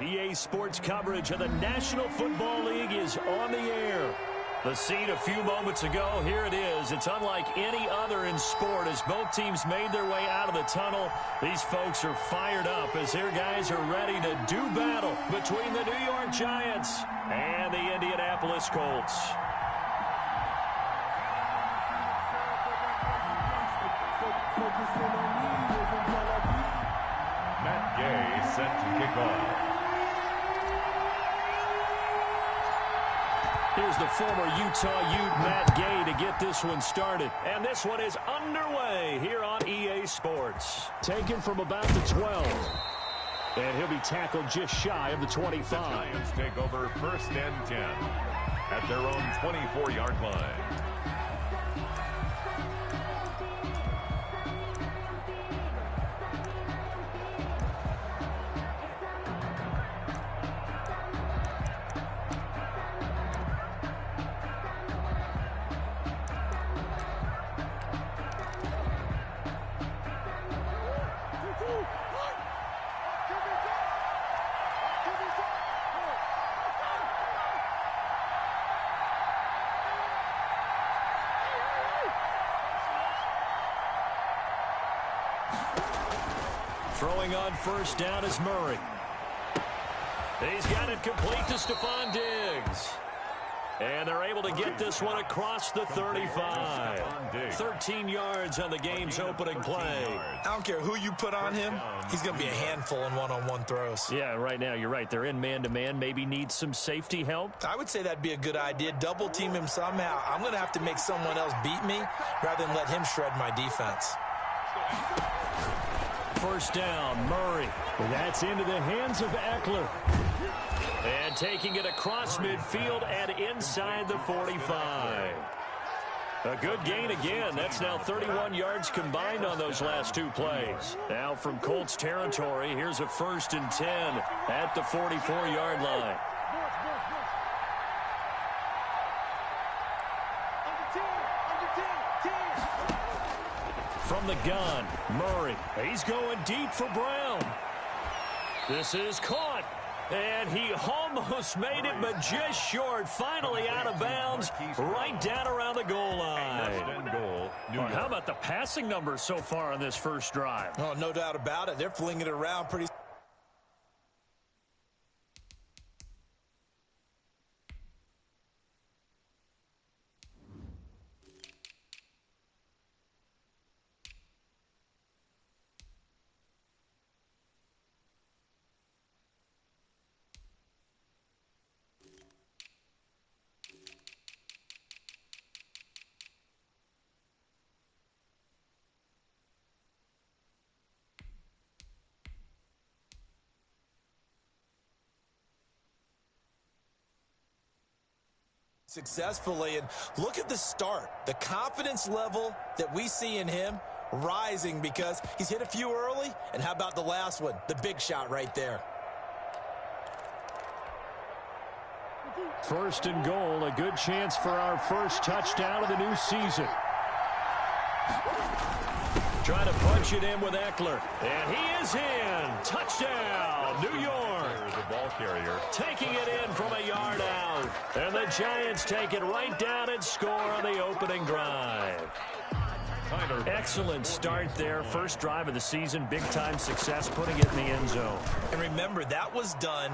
EA Sports coverage of the National Football League is on the air. The scene a few moments ago, here it is. It's unlike any other in sport as both teams made their way out of the tunnel. These folks are fired up as their guys are ready to do battle between the New York Giants and the Indianapolis Colts. Matt Gay set to kick off. Here's the former Utah Ute, Matt Gay, to get this one started. And this one is underway here on EA Sports. Taken from about the 12. And he'll be tackled just shy of the 25. The Giants take over 1st and 10 at their own 24-yard line. Throwing on 1st down is Murray. He's got it complete to Stephon Diggs. And they're able to get this one across the 35. 13 yards on the game's opening play. I don't care who you put on him. He's going to be a handful in one-on-one throws. Yeah, right now, you're right. They're in man-to-man. Maybe need some safety help. I would say that'd be a good idea. Double team him somehow. I'm going to have to make someone else beat me rather than let him shred my defense. 1st down, Murray. That's into the hands of Eckler. And taking it across midfield and inside the 45. A good gain again. That's now 31 yards combined on those last 2 plays. Now from Colts territory, here's a 1st and 10 at the 44-yard line. From the gun, Murray. He's going deep for Brown. This is caught. And he almost made it, but just short. Finally out of bounds, right down around the goal line. How about the passing numbers so far on this first drive? Oh, no doubt about it. They're flinging it around pretty. Successfully, and look at the start. The confidence level that we see in him rising because he's hit a few early, and how about the last one? The big shot right there. 1st and goal, a good chance for our first touchdown of the new season. Trying to punch it in with Eckler, and he is in. Touchdown, New York. The ball carrier taking it in from a yard out. And the Giants take it right down and score on the opening drive. Excellent start there. First drive of the season. Big-time success, putting it in the end zone. And remember, that was done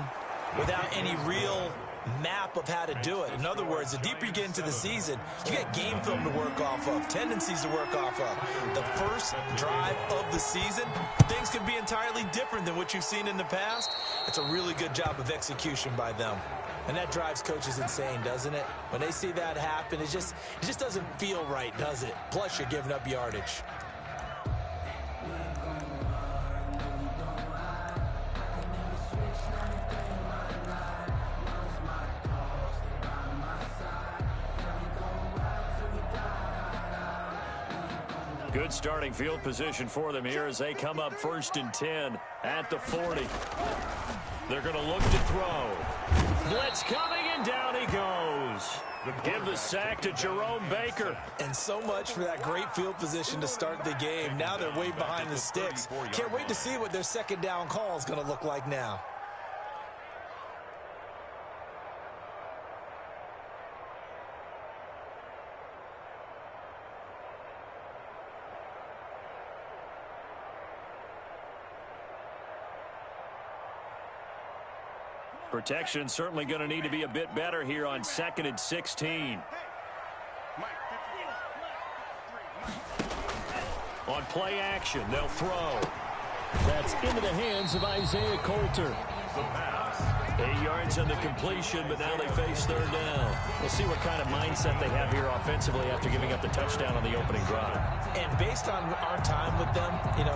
without any real map of how to do it. In other words, the deeper you get into the season, you get game film to work off of, tendencies to work off of. The first drive of the season, things can be entirely different than what you've seen in the past. It's a really good job of execution by them. And that drives coaches insane, doesn't it? When they see that happen, it just doesn't feel right, does it? Plus, you're giving up yardage. Good starting field position for them here as they come up 1st and 10 at the 40. They're going to look to throw. Blitz coming, and down he goes. Give the sack to Jerome Baker. And so much for that great field position to start the game. Now they're way behind the sticks. Can't wait to see what their 2nd down call is going to look like now. Protection certainly going to need to be a bit better here on 2nd and 16. On play action, they'll throw. That's into the hands of Isaiah Coulter. 8 yards on the completion, but now they face 3rd down. We'll see what kind of mindset they have here offensively after giving up the touchdown on the opening drive. And based on our time with them,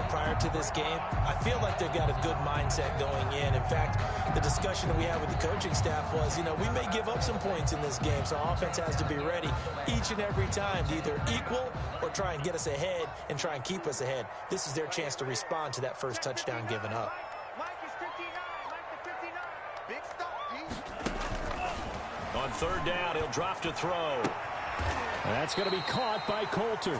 prior to this game, I feel like they've got a good mindset going in. In fact, the discussion that we had with the coaching staff was, we may give up some points in this game, so offense has to be ready each and every time to either equal or try and get us ahead and try and keep us ahead. This is their chance to respond to that first touchdown given up. On 3rd down, he'll drop to throw. That's going to be caught by Coulter.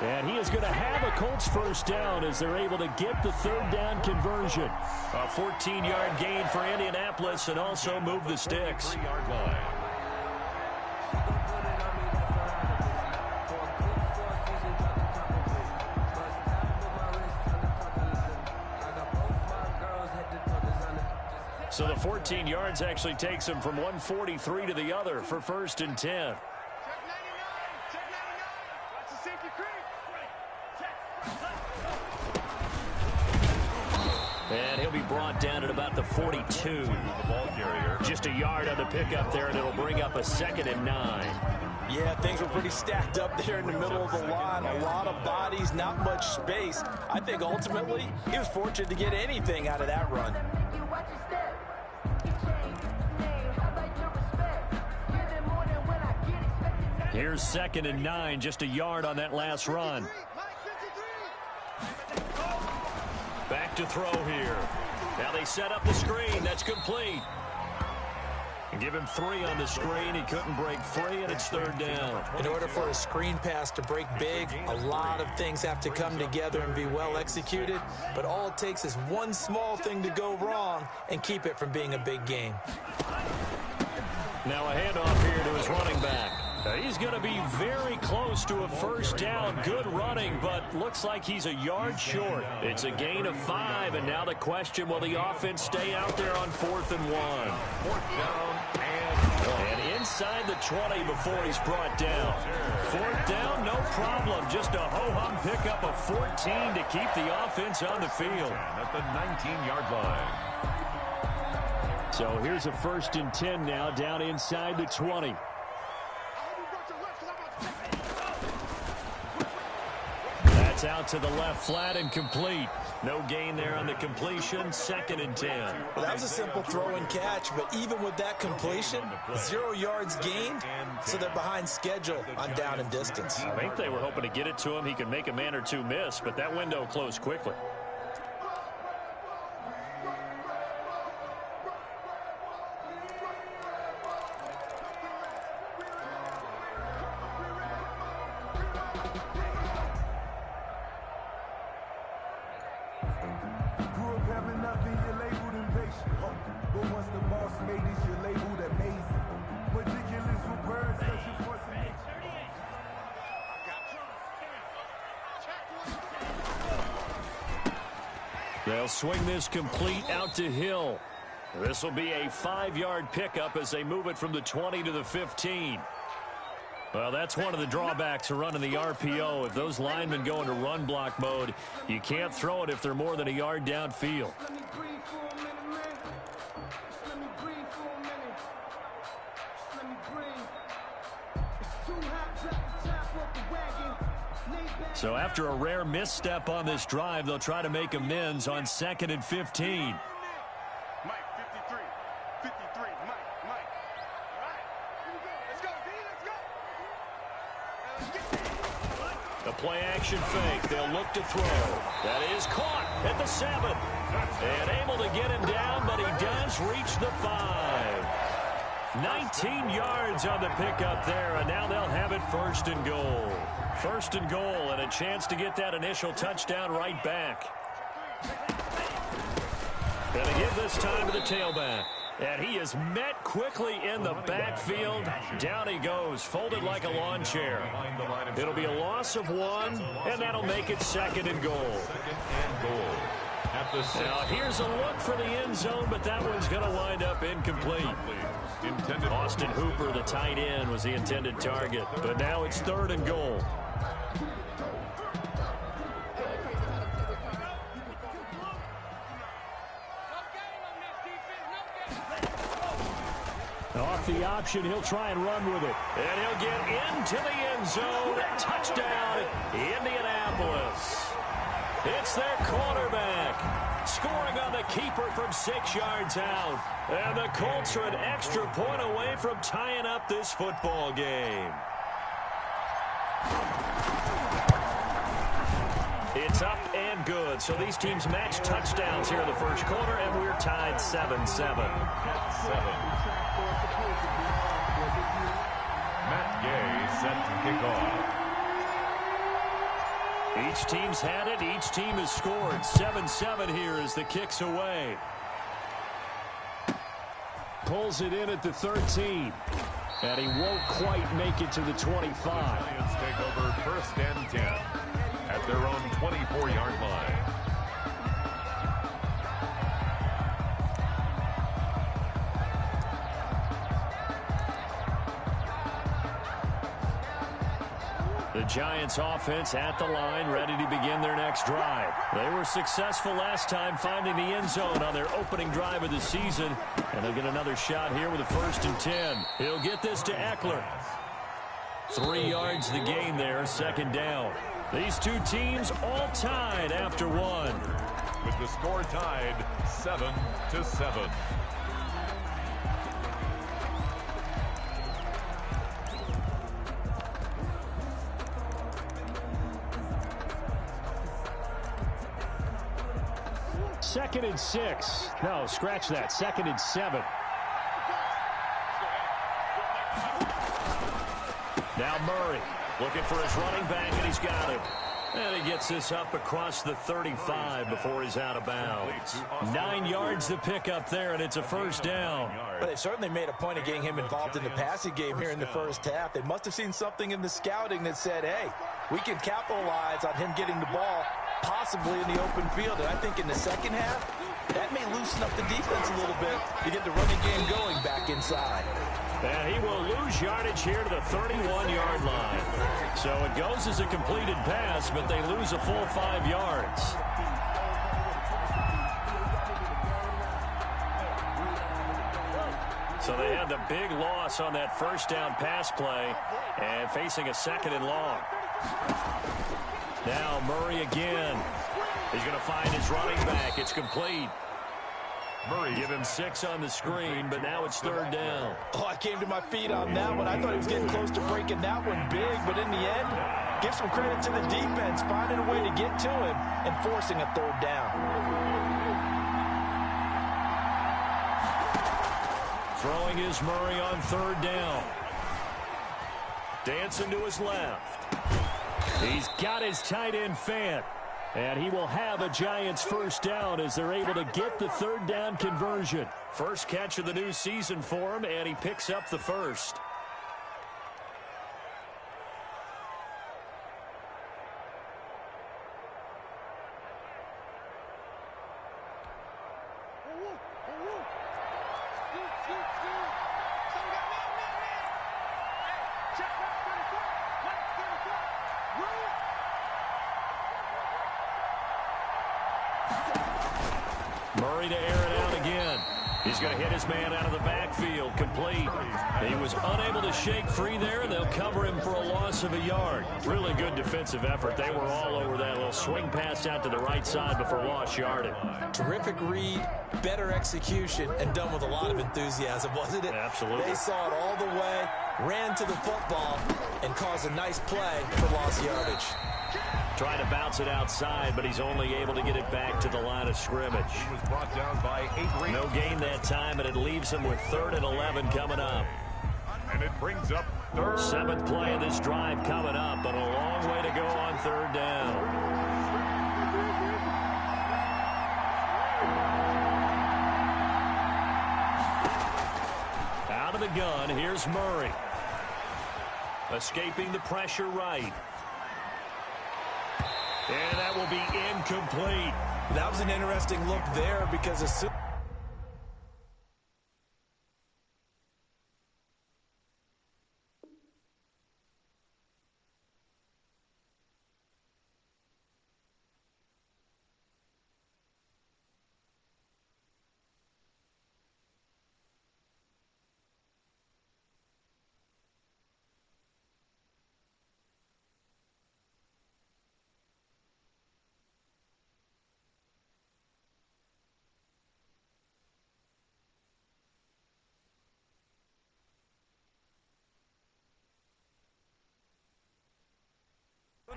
And he is going to have a Colts first down as they're able to get the 3rd down conversion. A 14-yard gain for Indianapolis and also move the sticks. 3-yard line. So the 14 yards actually takes him from 143 to the other for 1st and 10. And he'll be brought down at about the 42. The ball carrier. Just a yard on the pickup there, and it'll bring up a 2nd and 9. Yeah, things were pretty stacked up there in the middle of the line. A lot of bodies, not much space. I think ultimately he was fortunate to get anything out of that run. Here's 2nd and 9, just a yard on that last run. Back to throw here. Now they set up the screen. That's complete. And give him 3 on the screen. He couldn't break free, and it's 3rd down. In order for a screen pass to break big, a lot of things have to come together and be well executed. But all it takes is one small thing to go wrong and keep it from being a big game. Now a handoff here to his running back. He's going to be very close to a first down. Good running, but looks like he's a yard short. It's a gain of 5, and now the question, will the offense stay out there on 4th and 1? 4th down and inside the 20 before he's brought down. 4th down, no problem. Just a ho-hum pickup of 14 to keep the offense on the field. At the 19-yard line. So here's a 1st and 10 now down inside the 20. That's out to the left flat and complete. No gain there on the completion. 2nd and 10. Well, that was a simple throw and catch, but even with that completion, 0 yards gained, so they're behind schedule on down and distance. I think they were hoping to get it to him. He could make a man or two miss, but that window closed quickly. They'll swing this complete out to Hill. This will be a 5-yard pickup as they move it from the 20 to the 15. Well, that's one of the drawbacks of running the RPO. If those linemen go into run block mode, you can't throw it if they're more than a yard downfield. So after a rare misstep on this drive, they'll try to make amends on 2nd and 15. The play action fake. They'll look to throw. That is caught at the 7. And able to get him down, but he does reach the 5. 19 yards on the pickup there, and now they'll have it 1st and goal. 1st and goal, and a chance to get that initial touchdown right back. Gonna give this time to the tailback. And he is met quickly in the backfield. Down he goes, folded like a lawn chair. It'll be a loss of 1, and that'll make it 2nd and goal. 2nd and goal. At the 6. Now here's a look for the end zone, but that one's going to wind up incomplete. Austin Hooper, the tight end, was the intended target, but now it's 3rd and goal. Off the option, he'll try and run with it. And he'll get into the end zone. Touchdown, Indianapolis. It's their quarterback, scoring on the keeper from 6 yards out. And the Colts are an extra point away from tying up this football game. It's up and good. So these teams match touchdowns here in the first quarter, and we're tied 7-7. At 7. Matt Gay set to kick off. Each team's had it. Each team has scored. 7-7 here as the kick's away. Pulls it in at the 13. And he won't quite make it to the 25. Giants take over 1st and 10 at their own 24-yard line. The Giants offense at the line, ready to begin their next drive. They were successful last time finding the end zone on their opening drive of the season. And they'll get another shot here with a 1st and 10. He'll get this to Eckler. 3 yards the gain there, 2nd down. These two teams all tied after 1. With the score tied 7-7. Second and 6. No, scratch that. 2nd and 7. Now Murray looking for his running back, and he's got him. And he gets this up across the 35 before he's out of bounds. 9 yards to pick up there, and it's a 1st down. But they certainly made a point of getting him involved in the passing game here in the first half. They must have seen something in the scouting that said, hey, we can capitalize on him getting the ball possibly in the open field. And I think in the second half, that may loosen up the defense a little bit to get the running game going back inside. And he will lose yardage here to the 31-yard line. So it goes as a completed pass, but they lose a full 5 yards. So they had the big loss on that 1st down pass play and facing a 2nd and long. Now Murray again. He's going to find his running back. It's complete. Murray give him 6 on the screen, but now it's 3rd down. Oh, I came to my feet on that one. I thought he was getting close to breaking that one big, but in the end, give some credit to the defense, finding a way to get to him and forcing a 3rd down. Throwing is Murray on 3rd down. Dancing to his left. He's got his tight end Fant. And he will have a Giants 1st down as they're able to get the 3rd down conversion. First catch of the new season for him, and he picks up the 1st. Murray to air it out again. He's going to hit his man out of the backfield. Complete. He was unable to shake free there, and they'll cover him for a loss of a yard. Really good defensive effort. They were all over that little swing pass out to the right side before lost yardage. Terrific read, better execution, and done with a lot of enthusiasm, wasn't it? Absolutely. They saw it all the way, ran to the football, and caused a nice play for lost yardage. Trying to bounce it outside, but he's only able to get it back to the line of scrimmage. He was brought down by 8 No gain that time, and it leaves him with 3rd and 11 coming up. And it brings up 3rd. 7th play of this drive coming up, but a long way to go on 3rd down. Out of the gun, here's Murray. Escaping the pressure right. And that will be incomplete. That was an interesting look there because as soon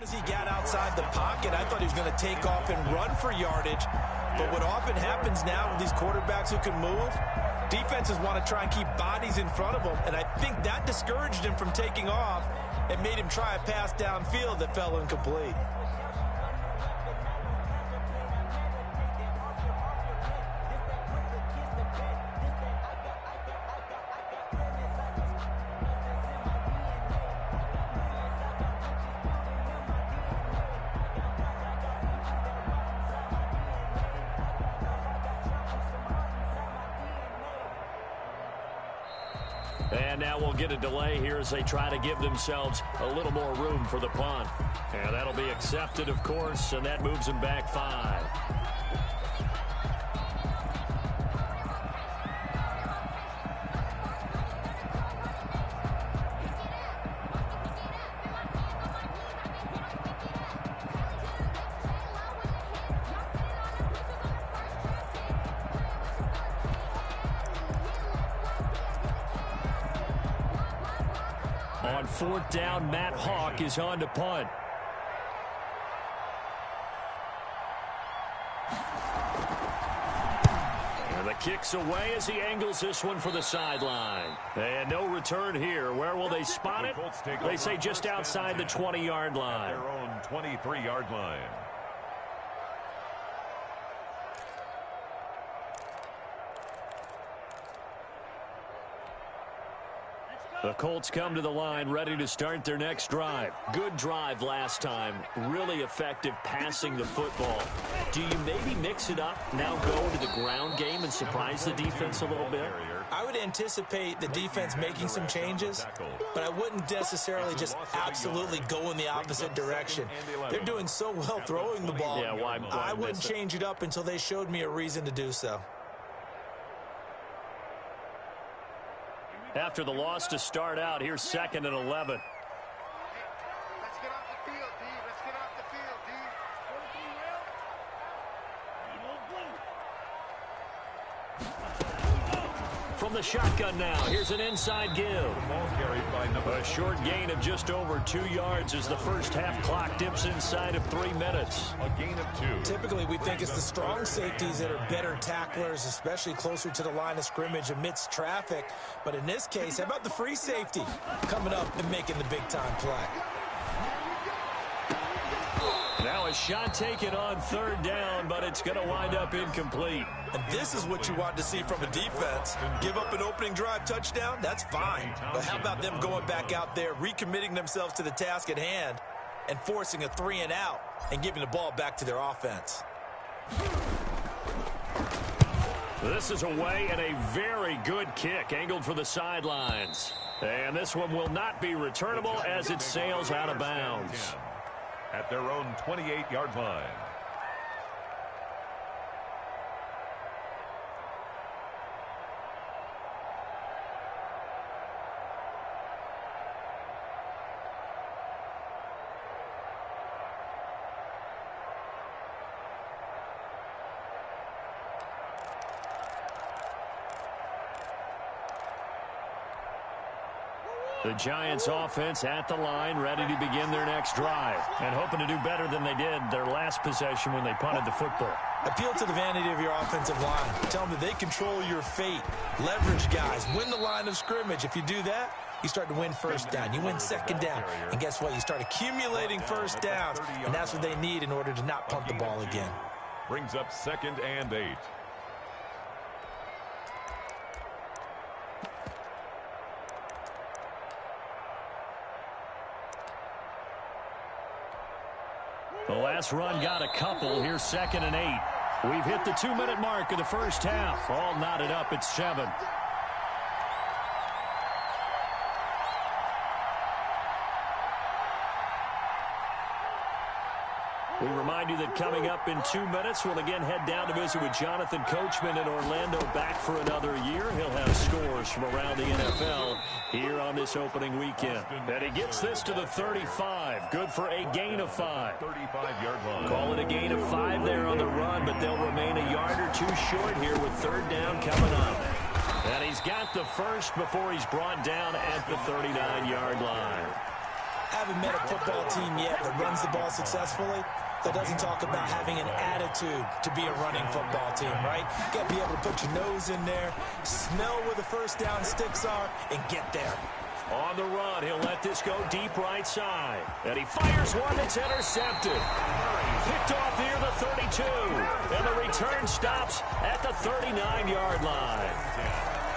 as he got outside the pocket, I thought he was going to take off and run for yardage. But what often happens now with these quarterbacks who can move, defenses want to try and keep bodies in front of them, and I think that discouraged him from taking off and made him try a pass downfield that fell incomplete. And now we'll get a delay here as they try to give themselves a little more room for the punt. And that'll be accepted, of course, and that moves them back 5. On 4th down, Matt Hawk is on to punt. And the kick's away as he angles this one for the sideline. And no return here. Where will they spot it? They say just outside the 20-yard line. Their own 23-yard line. The Colts come to the line ready to start their next drive. Good drive last time. Really effective passing the football. Do you maybe mix it up, now go to the ground game and surprise the defense a little bit? I would anticipate the defense making some changes, but I wouldn't necessarily just absolutely go in the opposite direction. They're doing so well throwing the ball. Yeah, why I wouldn't change it up until they showed me a reason to do so. After the loss to start out, here's 2nd and 11. Let's get off the field, D. Let's get off the field, D. From the shotgun now, here's an inside give. Ball carried by number A short gain of just over 2 yards as the first half clock dips inside of 3 minutes. A gain of 2. Typically, we think it's the strong safeties that are better tacklers, especially closer to the line of scrimmage amidst traffic. But in this case, how about the free safety coming up and making the big-time play? Now a shot taken on 3rd down, but it's going to wind up incomplete. And this is what you want to see from a defense. Give up an opening drive touchdown, that's fine. But how about them going back out there, recommitting themselves to the task at hand, and forcing a 3-and-out and giving the ball back to their offense? This is away and a very good kick angled for the sidelines. And this one will not be returnable as it sails out of bounds. At their own 28-yard line. The Giants offense at the line, ready to begin their next drive, and hoping to do better than they did their last possession when they punted the football. Appeal to the vanity of your offensive line. Tell them that they control your fate. Leverage guys. Win the line of scrimmage. If you do that, you start to win 1st down. You win 2nd down. And guess what? You start accumulating 1st downs, and that's what they need in order to not punt the ball again. Brings up 2nd and 8. The last run got a couple. Here's 2nd and 8. We've hit the 2-minute mark of the first half. All knotted up at 7. We remind you that coming up in 2 minutes, we'll again head down to visit with Jonathan Coachman in Orlando, back for another year. He'll have scores from around the NFL here on this opening weekend. And he gets this to the 35. Good for a gain of 5. 35-yard line. Call it a gain of 5 there on the run, but they'll remain a yard or two short here with third down coming up. And he's got the first before he's brought down at the 39-yard line. Haven't met a football team yet that runs the ball successfully that doesn't talk about having an attitude to be a running football team, right? You got to be able to put your nose in there, smell where the first down sticks are, and get there. On the run, he'll let this go deep right side. And he fires one that's intercepted. Picked off near the 32. And the return stops at the 39-yard line.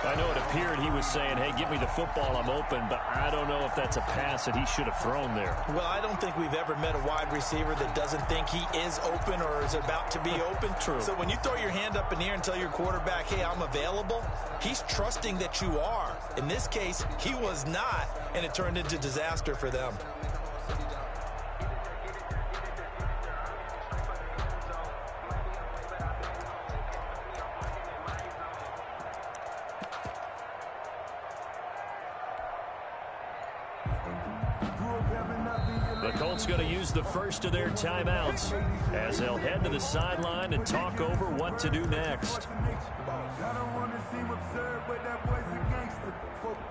I know it appeared he was saying, hey, give me the football, I'm open, but I don't know if that's a pass that he should have thrown there. Well, I don't think we've ever met a wide receiver that doesn't think he is open or is about to be open. True. So when you throw your hand up in the air and tell your quarterback, hey, I'm available, he's trusting that you are. In this case, he was not, and it turned into disaster for them. The Colts going to use the first of their timeouts as they'll head to the sideline and talk over what to do next. I don't want to seem absurd, but that boy's a gangster.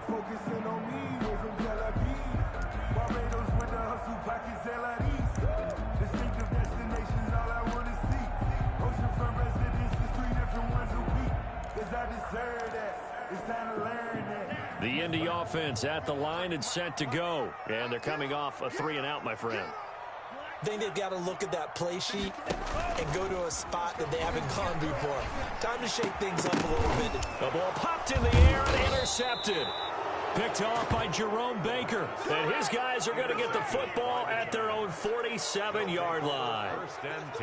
Focusing on me, way from Tel Aviv. Barbados with the hustle pockets, LIDs. Distinctive destinations, all I want to see. Oceanfront residences, 3 different ones a week. Cause I deserve that. It's time to learn that. The Indy offense at the line and set to go. And they're coming off a 3-and-out, my friend. I think they've got to look at that play sheet and go to a spot that they haven't gone before. Time to shake things up a little bit. The ball popped in the air and intercepted. Picked off by Jerome Baker. And his guys are going to get the football at their own 47-yard line.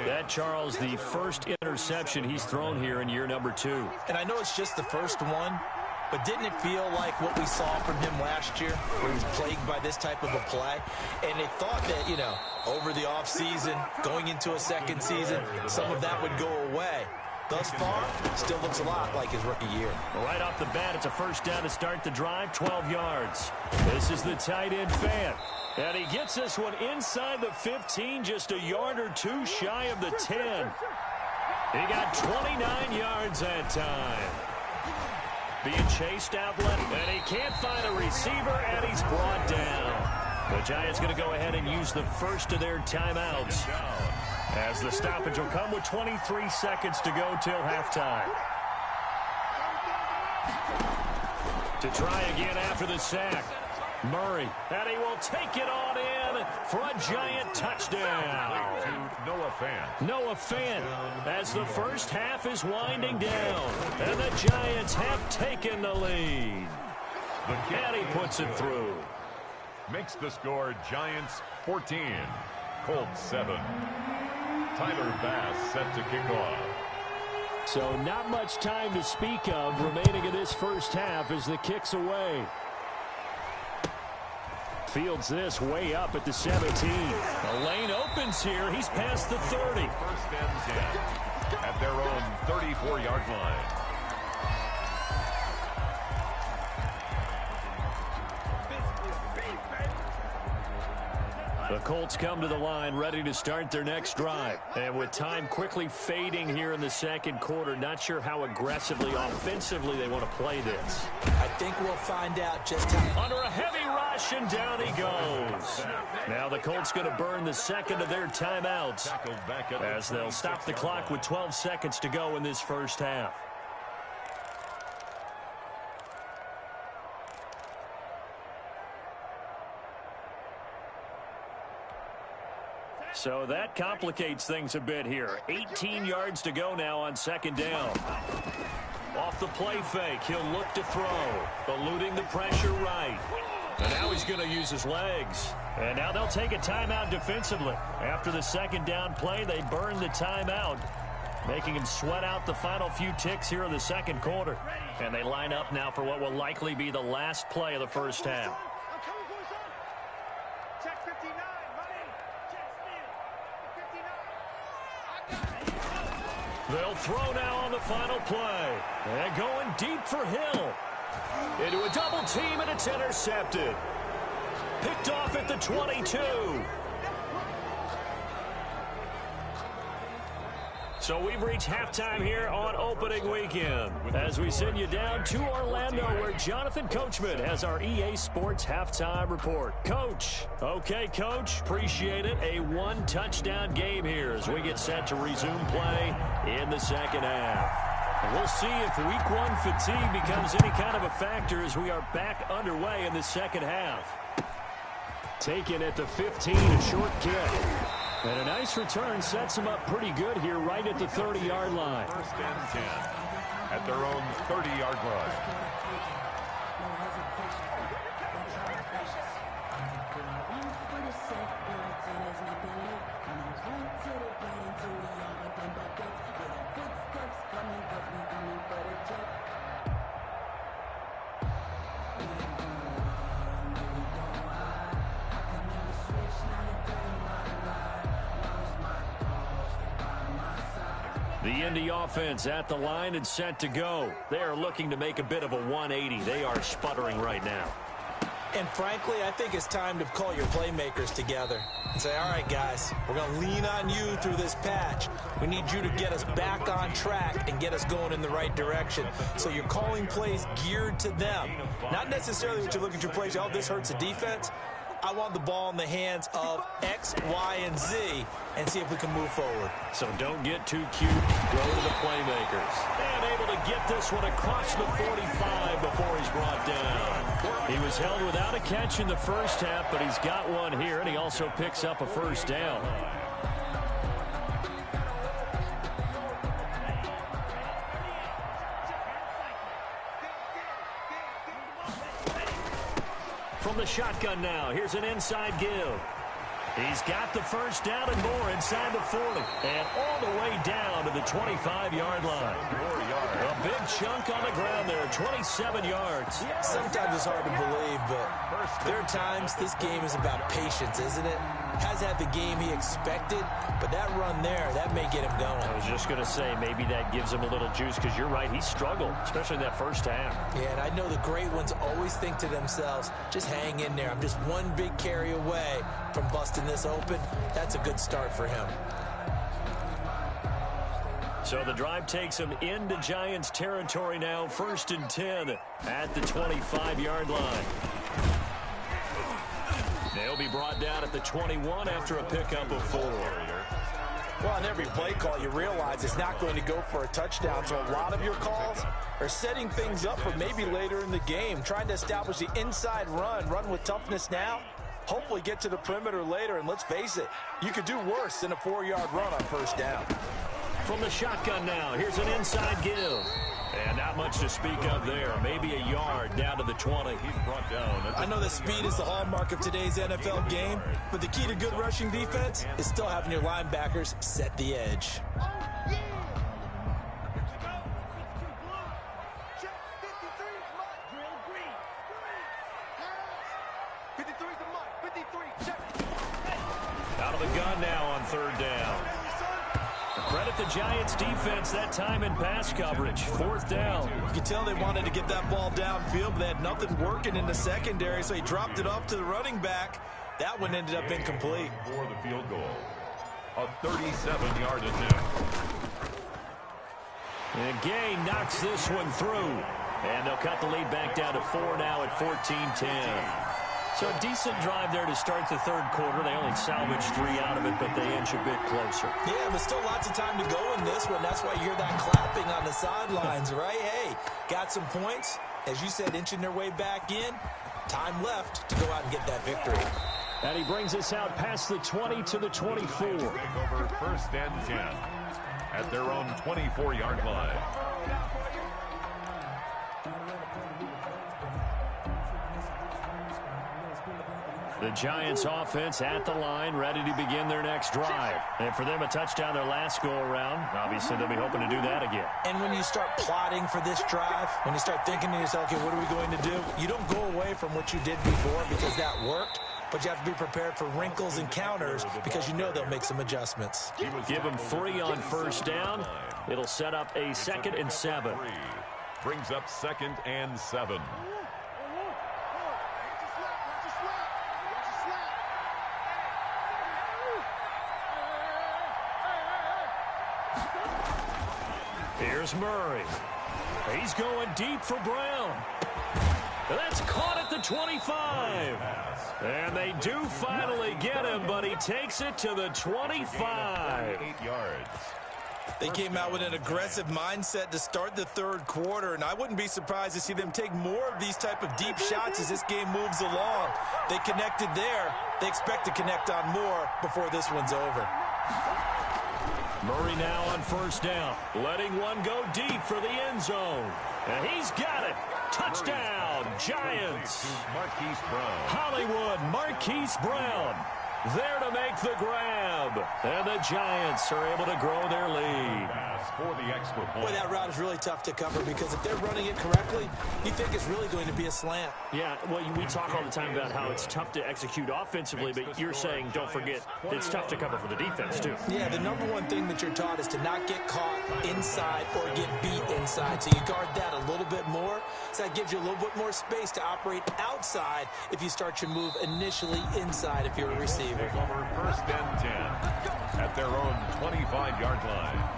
That, Charles, the first interception he's thrown here in year number 2. And I know it's just the first one, but didn't it feel like what we saw from him last year, where he was plagued by this type of a play? And they thought that, you know, over the offseason, going into a second season, some of that would go away. Thus far, still looks a lot like his rookie year. Right off the bat, it's a first down to start the drive, 12 yards. This is the tight end fan. And he gets this one inside the 15, just a yard or two shy of the 10. He got 29 yards that time. Being chased out left, and he can't find a receiver, and he's brought down. The Giants going to go ahead and use the first of their timeouts, as the stoppage will come with 23 seconds to go till halftime. To try again after the sack, Murray, and he will take it on in for a Giant touchdown. Noah Fant. Noah Fant, as the first half is winding down, and the Giants have taken the lead. And he puts it through. Makes the score Giants 14, Colts 7. Tyler Bass set to kick off. So not much time to speak of remaining in this first half as the kick's away. Fields this way up at the 17. The lane opens here. He's past the 30. First and 10 at their own 34-yard line. The Colts come to the line ready to start their next drive. And with time quickly fading here in the second quarter, not sure how aggressively, offensively they want to play this. I think we'll find out just how. Under a heavy rush, and down he goes. Now the Colts going to burn the second of their timeouts as they'll stop the clock with 12 seconds to go in this first half. So that complicates things a bit here. 18 yards to go now on second down. Off the play fake, he'll look to throw. Eluding the pressure right. And now he's going to use his legs. And now they'll take a timeout defensively. After the second down play, they burn the timeout. making him sweat out the final few ticks here in the second quarter. And they line up now for what will likely be the last play of the first half. Check 59, money. Check 59. They'll throw now on the final play. And going deep for Hill. Into a double team, and it's intercepted. Picked off at the 22. So we've reached halftime here on opening weekend as we send you down to Orlando where Jonathan Coachman has our EA Sports halftime report. Coach. Okay, Coach. Appreciate it. A one-touchdown game here as we get set to resume play in the second half. And we'll see if week one fatigue becomes any kind of a factor as we are back underway in the second half. Taken at the 15, a short kick. And a nice return sets them up pretty good here right at the 30-yard line. First and 10 at their own 30-yard line. The Indy offense at the line and set to go. They are looking to make a bit of a 180. They are sputtering right now. And frankly, I think it's time to call your playmakers together and say, all right, guys, we're going to lean on you through this patch. We need you to get us back on track and get us going in the right direction. So you're calling plays geared to them. Not necessarily what you look at your plays, oh, this hurts the defense. I want the ball in the hands of X, Y, and Z and see if we can move forward. So don't get too cute. Go to the playmakers. And able to get this one across the 45 before he's brought down. He was held without a catch in the first half, but he's got one here, and he also picks up a first down. From the shotgun now, here's an inside give. He's got the first down and more inside the 40. And all the way down to the 25-yard line. A big chunk on the ground there, 27 yards. Sometimes it's hard to believe, but there are times this game is about patience, isn't it? Has had the game he expected, but that run there, that may get him going. I was just going to say, maybe that gives him a little juice, because you're right, he struggled, especially in that first half. Yeah, and I know the great ones always think to themselves, just hang in there. I'm just one big carry away from busting this open. That's a good start for him. So the drive takes him into Giants territory now, 1st and 10 at the 25-yard line. They'll be brought down at the 21 after a pickup of 4. Well, on every play call, you realize it's not going to go for a touchdown, so a lot of your calls are setting things up for maybe later in the game, trying to establish the inside run with toughness now, hopefully get to the perimeter later, and let's face it, you could do worse than a 4-yard run on first down. From the shotgun now, here's an inside give. And not much to speak of there. Maybe a yard down to the 20. He's brought down. I know that speed is the hallmark of today's NFL game, but the key to good rushing defense is still having your linebackers set the edge. Out of the gun now on 3rd down. Credit the Giants defense that time in pass coverage. 4th down. You can tell they wanted to get that ball downfield, but they had nothing working in the secondary, so he dropped it off to the running back. That one ended up incomplete. For the field goal. A 37-yard attempt. And Gay knocks this one through. And they'll cut the lead back down to 4 now at 14-10. So a decent drive there to start the 3rd quarter. They only salvaged 3 out of it, but they inch a bit closer. Yeah, but still lots of time to go in this one. That's why you hear that clapping on the sidelines, right? Hey, got some points. As you said, inching their way back in. Time left to go out and get that victory. And he brings us out past the 20 to the 24. Take over 1st and 10 at their own 24-yard line. The Giants offense at the line, ready to begin their next drive. And for them, a touchdown their last go-around. Obviously, they'll be hoping to do that again. And when you start plotting for this drive, when you start thinking to yourself, okay, what are we going to do? You don't go away from what you did before because that worked, but you have to be prepared for wrinkles and counters because you know they'll make some adjustments. Give them 3 on first down. It'll set up a 2nd and 7. Brings up 2nd and 7. Here's Murray. He's going deep for Brown. That's caught at the 25. And they do finally get him, but he takes it to the 25. 8 yards. They came out with an aggressive mindset to start the third quarter, and I wouldn't be surprised to see them take more of these type of deep shots as this game moves along. They connected there. They expect to connect on more before this one's over. Murray now on first down, letting one go deep for the end zone. And he's got it. Touchdown, Giants. Marquise Brown. Hollywood, Marquise Brown there to make the grab. And the Giants are able to grow their lead. For the extra point. Boy, that route is really tough to cover because if they're running it correctly, you think it's really going to be a slant. Yeah, well, we talk all the time about how it's tough to execute offensively, but you're saying, don't forget, it's tough to cover for the defense, too. Yeah, the number one thing that you're taught is to not get caught inside or get beat inside. So you guard that a little bit more. So that gives you a little bit more space to operate outside if you start your move initially inside if you're a receiver. Over 1st and 10 at their own 25-yard line.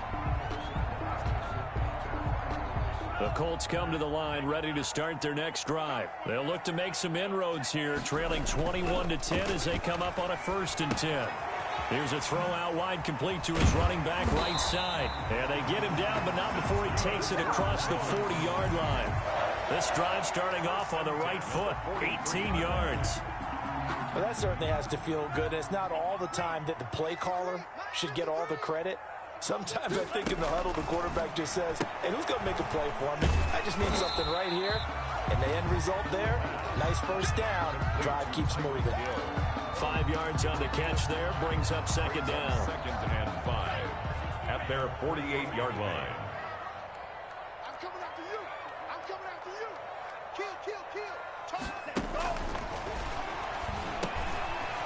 The Colts come to the line ready to start their next drive. They'll look to make some inroads here, trailing 21-10 as they come up on a 1st and 10. Here's a throw out wide, complete to his running back right side. And they get him down, but not before he takes it across the 40-yard line. This drive starting off on the right foot, 18 yards. Well, that certainly has to feel good. It's not all the time that the play caller should get all the credit. Sometimes I think in the huddle, the quarterback just says, hey, who's going to make a play for me? I just need something right here. And the end result there, nice first down. Drive keeps moving. 5 yards on the catch there, brings up 2nd down. 2nd and 5 at their 48-yard line. I'm coming after you. I'm coming after you. Kill.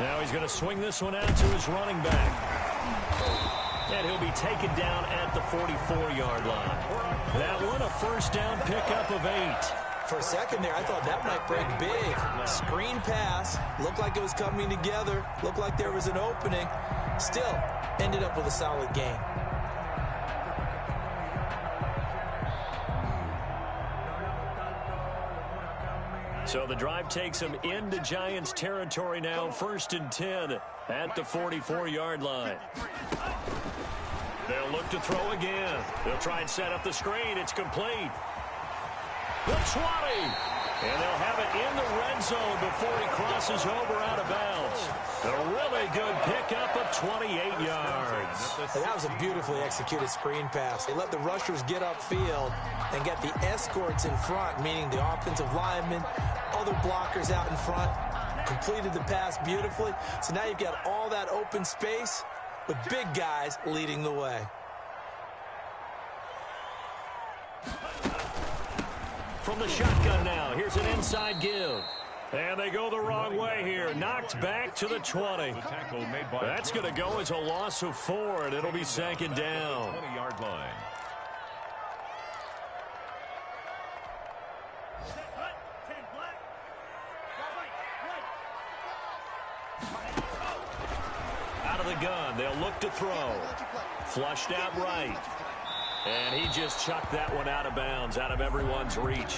Now he's going to swing this one out to his running back. And he'll be taken down at the 44-yard line. That one, a first down pickup of 8. For a second there, I thought that might break big. Screen pass. Looked like it was coming together. Looked like there was an opening. Still, ended up with a solid game. So the drive takes him into Giants territory now. 1st and 10 at the 44-yard line. They'll look to throw again. They'll try and set up the screen. It's complete. The 20. And they'll have it in the red zone before he crosses over out of bounds. A really good pickup of 28 yards. That was a beautifully executed screen pass. They let the rushers get upfield and get the escorts in front, meaning the offensive linemen, other blockers out in front, completed the pass beautifully. So now you've got all that open space with big guys leading the way. From the shotgun now, here's an inside give. And they go the wrong way here. Knocked back to the 20. That's going to go as a loss of 4, and it'll be 2nd down. 20-yard line. Out of the gun, they'll look to throw. Flushed out right. And he just chucked that one out of bounds, out of everyone's reach.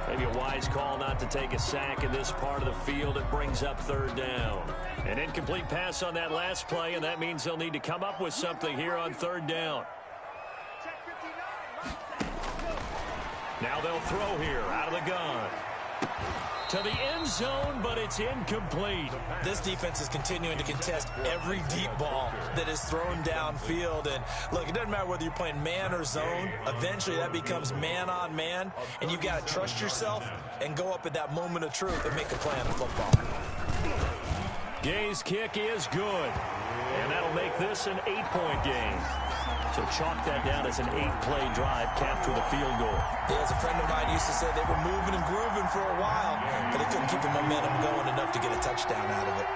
Maybe a wise call not to take a sack in this part of the field. It brings up 3rd down. An incomplete pass on that last play, and that means they'll need to come up with something here on 3rd down. Now they'll throw here, out of the gun. To the end zone, but it's incomplete. This defense is continuing to contest every deep ball that is thrown downfield. And look, it doesn't matter whether you're playing man or zone. Eventually, that becomes man on man. And you've got to trust yourself and go up at that moment of truth and make a play on the football. Gay's kick is good. And that'll make this an 8-point game. So chalk that down as an 8-play drive capped with a field goal. Yeah, as a friend of mine used to say, they were moving and grooving for a while, but they couldn't keep the momentum going enough to get a touchdown out of it.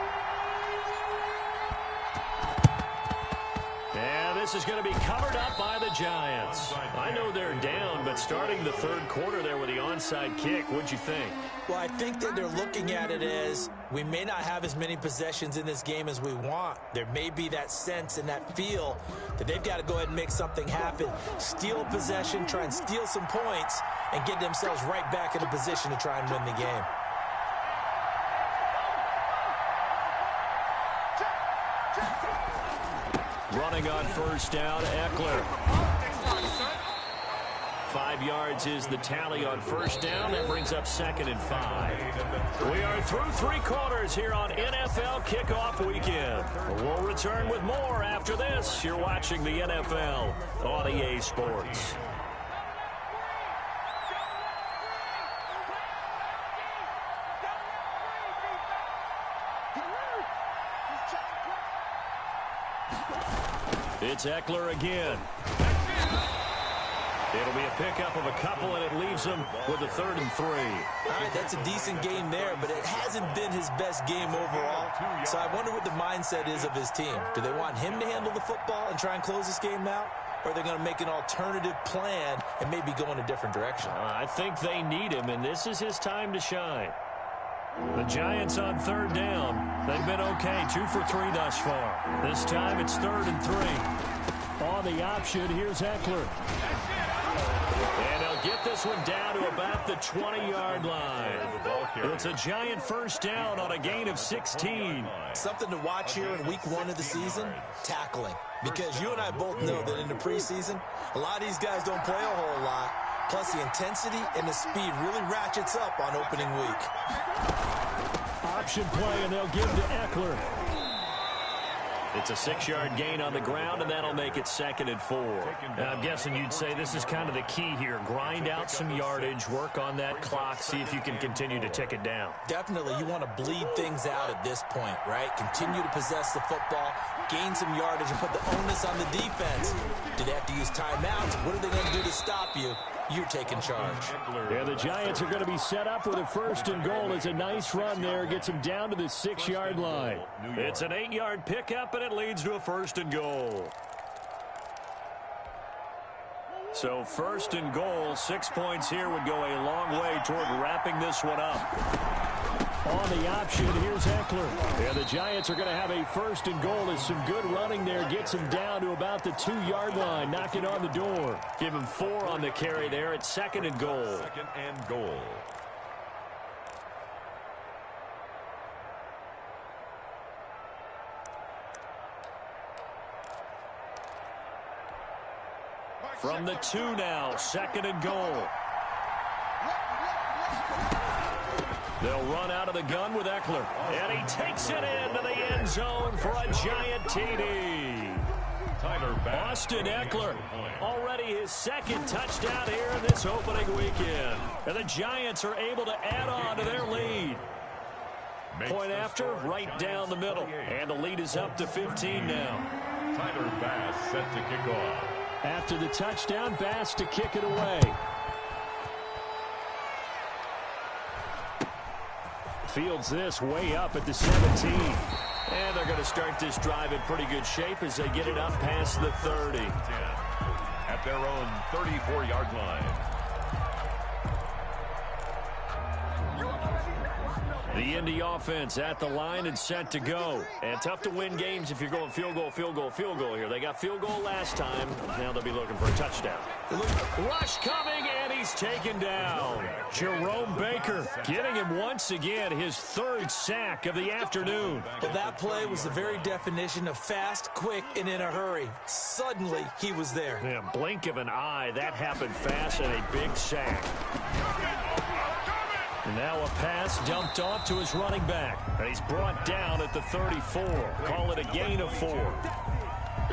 And this is going to be covered up by the Giants. I know they're down, but starting the third quarter there with the onside kick, what'd you think? Well, I think that they're looking at it as we may not have as many possessions in this game as we want. There may be that sense and that feel that they've got to go ahead and make something happen, steal a possession, try and steal some points, and get themselves right back in a position to try and win the game. Running on first down, Eckler. 5 yards is the tally on first down. That brings up 2nd and 5. We are through 3 quarters here on NFL Kickoff Weekend. We'll return with more after this. You're watching the NFL on EA Sports. It's Eckler again. It'll be a pickup of a couple, and it leaves them with a 3rd and 3. All right, that's a decent game there, but it hasn't been his best game overall. So I wonder what the mindset is of his team. Do they want him to handle the football and try and close this game out? Or are they going to make an alternative plan and maybe go in a different direction? I think they need him, and this is his time to shine. The Giants on 3rd down. They've been okay, 2 for 3 thus far. This time it's 3rd and 3. On the option, here's Eckler. And he'll get this one down to about the 20-yard line. It's a Giant first down on a gain of 16. Something to watch here in week 1 of the season, tackling. Because you and I both know that in the preseason, a lot of these guys don't play a whole lot. Plus, the intensity and the speed really ratchets up on opening week. Option play, and they'll give to Eckler. It's a 6-yard gain on the ground, and that'll make it 2nd and 4. And I'm guessing you'd say this is kind of the key here. Grind out some yardage, work on that clock, see if you can continue to tick it down. Definitely, you want to bleed things out at this point, right? Continue to possess the football, gain some yardage, and put the onus on the defense. Do they have to use timeouts? What are they going to do to stop you? You're taking charge. Yeah, the Giants are going to be set up with a 1st and goal. It's a nice run there. Gets them down to the 6-yard line. It's an 8-yard pickup, and it leads to a 1st and goal. So 1st and goal, 6 points here would go a long way toward wrapping this one up. On the option, here's Eckler. And the Giants are going to have a 1st and goal. There's some good running there. Gets him down to about the 2-yard line. Knocking on the door. Give him 4 on the carry there. It's 2nd and goal. 2nd and goal. From the 2 now, 2nd and goal. They'll run out of the gun with Eckler. And he takes it into the end zone for a Giant TD. Austin Eckler, already his 2nd touchdown here in this opening weekend. And the Giants are able to add on to their lead. Point after, right down the middle. And the lead is up to 15 now. Tyler Bass set to kick off. After the touchdown, Bass to kick it away. Fields this way up at the 17. And they're going to start this drive in pretty good shape as they get it up past the 30. At their own 34-yard line. The Indy offense at the line and set to go. And tough to win games if you're going field goal, field goal, field goal here. They got field goal last time. Now they'll be looking for a touchdown. Rush coming, and he's taken down. Jerome Baker getting him once again, his 3rd sack of the afternoon. Well, that play was the very definition of fast, quick, and in a hurry. Suddenly, he was there. Yeah, blink of an eye. That happened fast and a big sack. Now a pass dumped off to his running back. And he's brought down at the 34. Call it a gain of 4.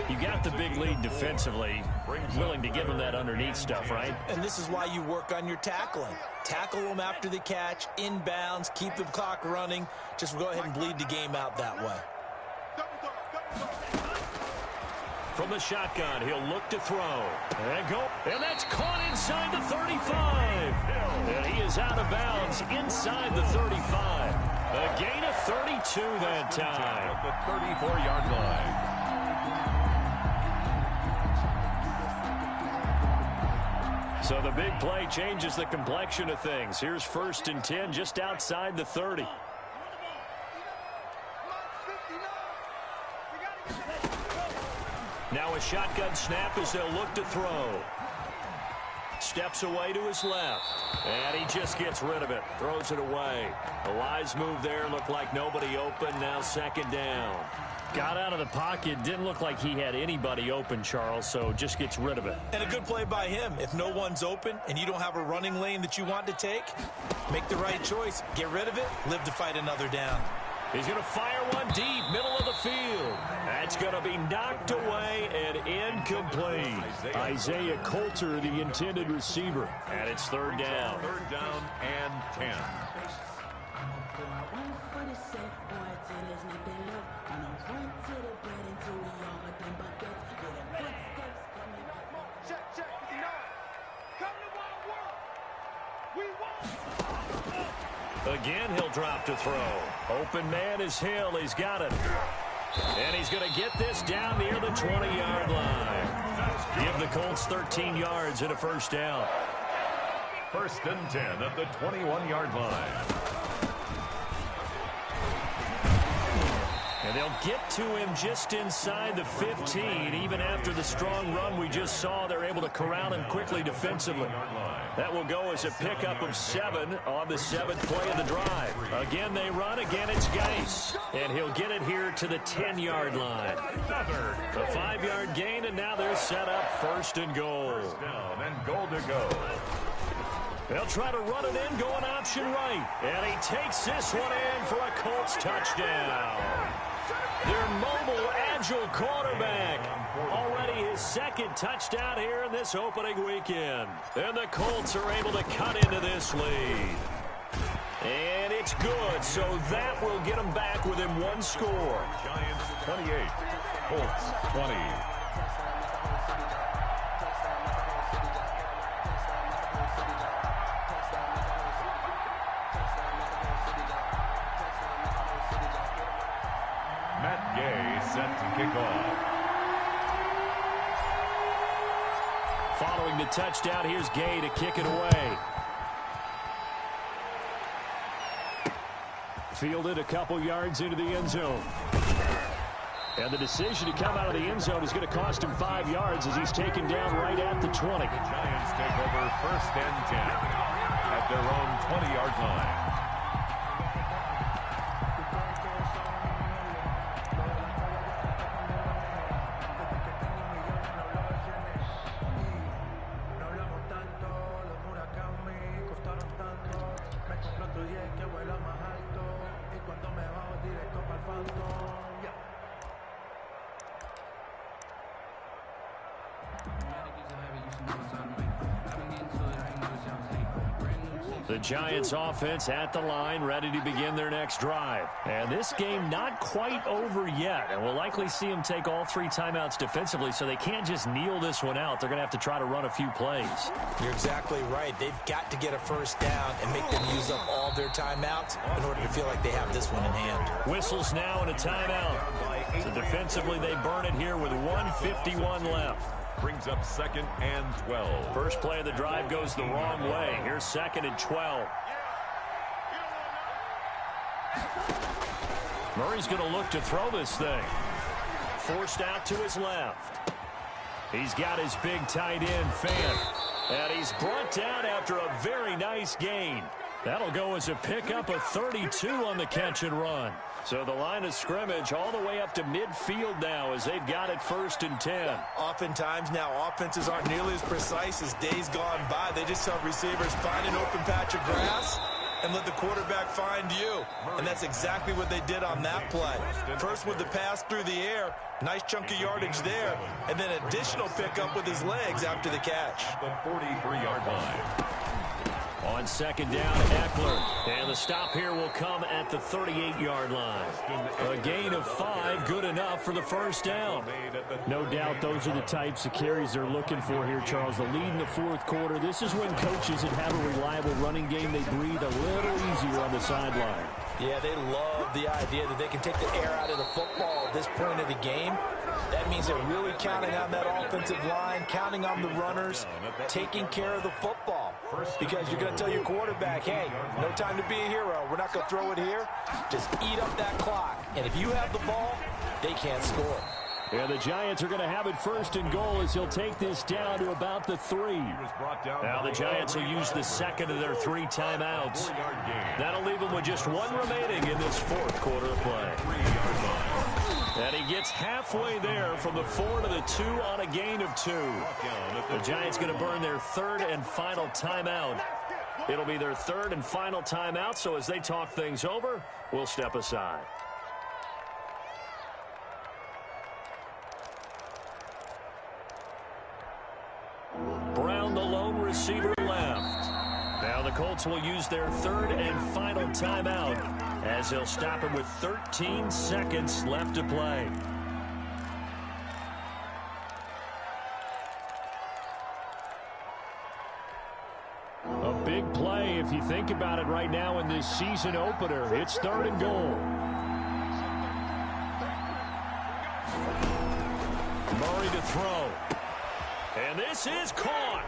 You got the big lead defensively, willing to give them that underneath stuff, right? And this is why you work on your tackling. Tackle them after the catch, inbounds, keep the clock running. Just go ahead and bleed the game out that way. From the shotgun, he'll look to throw. And go. And that's caught inside the 35. And he is out of bounds inside the 35. A gain of 32 that time. At the 34-yard line. So the big play changes the complexion of things. Here's 1st and 10 just outside the 30. Now a shotgun snap as they'll look to throw. Steps away to his left. And he just gets rid of it. Throws it away. The wise move there. Looked like nobody open. Now 2nd down. Got out of the pocket. Didn't look like he had anybody open, Charles, so just gets rid of it. And a good play by him. If no one's open and you don't have a running lane that you want to take, make the right choice. Get rid of it. Live to fight another down. He's going to fire one deep, middle of the field. That's going to be knocked away and incomplete. Isaiah Coulter, the intended receiver. And it's 3rd down. 3rd down and 10. Again, he'll drop to throw. Open man is Hill. He's got it. And he's going to get this down near the 20-yard line. Give the Colts 13 yards and a 1st down. 1st and 10 at the 21-yard line. And they'll get to him just inside the 15. Even after the strong run we just saw, they're able to corral him quickly defensively. That will go as a pickup of 7 on the 7th play of the drive. Again, they run. Again, it's Geis. And he'll get it here to the 10-yard line. A 5-yard gain, and now they're set up 1st and goal. 1st down and goal to go. They'll try to run it in, going option right. And he takes this one in for a Colts touchdown. Their mobile, agile quarterback. Already his 2nd touchdown here in this opening weekend. And the Colts are able to cut into this lead. And it's good, so that will get them back within 1 score. Giants 28, Colts 20. Matt Gay set to kick off. Following the touchdown, here's Gay to kick it away. Fielded a couple yards into the end zone. And the decision to come out of the end zone is going to cost him 5 yards as he's taken down right at the 20. The Giants take over 1st and 10 at their own 20-yard line. The Giants offense at the line, ready to begin their next drive. And this game not quite over yet. And we'll likely see them take all 3 timeouts defensively, so they can't just kneel this one out. They're going to have to try to run a few plays. You're exactly right. They've got to get a 1st down and make them use up all their timeouts in order to feel like they have this one in hand. Whistles now and a timeout. So defensively, they burn it here with 1:51 left. Brings up 2nd and 12. First play of the drive goes the wrong way. Here's 2nd and 12. Murray's going to look to throw this thing. Forced out to his left. He's got his big tight end, Fant. And he's brought down after a very nice gain. That'll go as a pickup of 32 on the catch and run. So the line of scrimmage all the way up to midfield now as they've got it 1st and 10. Oftentimes now offenses aren't nearly as precise as days gone by. They just tell receivers, find an open patch of grass and let the quarterback find you. And that's exactly what they did on that play. First with the pass through the air, nice chunk of yardage there, and then additional pickup with his legs after the catch. The 43-yard line. On second down, Eckler. And the stop here will come at the 38-yard line. A gain of 5, good enough for the first down. No doubt those are the types of carries they're looking for here, Charles. The lead in the fourth quarter. This is when coaches that have a reliable running game, they breathe a little easier on the sideline. Yeah, they love the idea that they can take the air out of the football at this point of the game. That means they're really counting on that offensive line, counting on the runners, taking care of the football. Because you're going to tell your quarterback, hey, no time to be a hero. We're not going to throw it here. Just eat up that clock. And if you have the ball, they can't score. Yeah, the Giants are going to have it first and goal as he'll take this down to about the 3. Now the Giants will use the second of their 3 timeouts. That'll leave them with just 1 remaining in this fourth quarter of play. And he gets halfway there from the 4 to the 2 on a gain of 2. The Giants going to burn their 3rd and final timeout. It'll be their 3rd and final timeout, so as they talk things over, we'll step aside. Brown, the lone receiver, left. Now the Colts will use their 3rd and final timeout as they'll stop him with 13 seconds left to play. A big play if you think about it right now in this season opener. It's 3rd and goal. Murray to throw. And this is caught.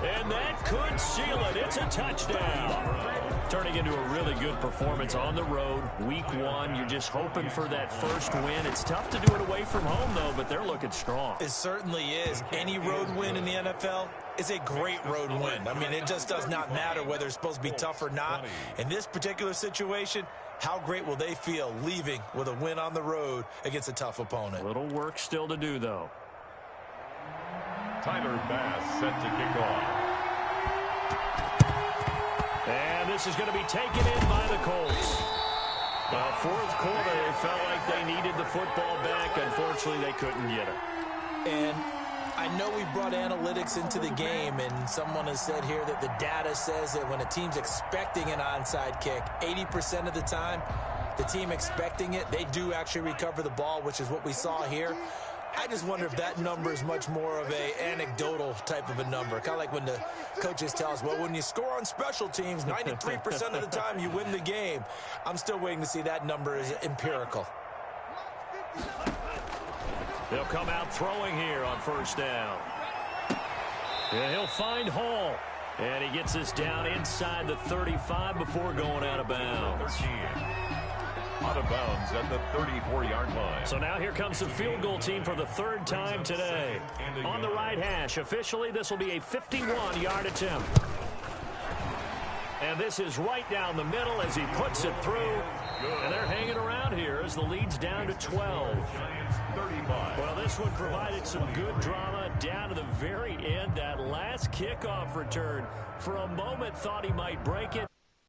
And that could seal it. It's a touchdown. Turning into a really good performance on the road. Week 1, you're just hoping for that first win. It's tough to do it away from home, though, but they're looking strong. It certainly is. Any road win in the NFL is a great road win. I mean, it just does not matter whether it's supposed to be tough or not. In this particular situation, how great will they feel leaving with a win on the road against a tough opponent? A little work still to do, though. Tyler Bass set to kick off. And this is going to be taken in by the Colts. Fourth quarter, they felt like they needed the football back. Unfortunately, they couldn't get it. And I know we brought analytics into the game, and someone has said here that the data says that when a team's expecting an onside kick, 80% of the time, the team expecting it, they do actually recover the ball, which is what we saw here. I just wonder if that number is much more of a anecdotal type of a number. Kind of like when the coaches tell us, well, when you score on special teams, 93% of the time you win the game. I'm still waiting to see that number is empirical. They'll come out throwing here on first down. And he'll find Hall. And he gets us down inside the 35 before going out of bounds. Out of bounds at the 34-yard line. So now here comes the field goal team for the 3rd time today. On the right hash, officially this will be a 51-yard attempt. And this is right down the middle as he puts it through. And they're hanging around here as the lead's down to 12. Well, this one provided some good drama down to the very end. That last kickoff return, for a moment thought he might break it.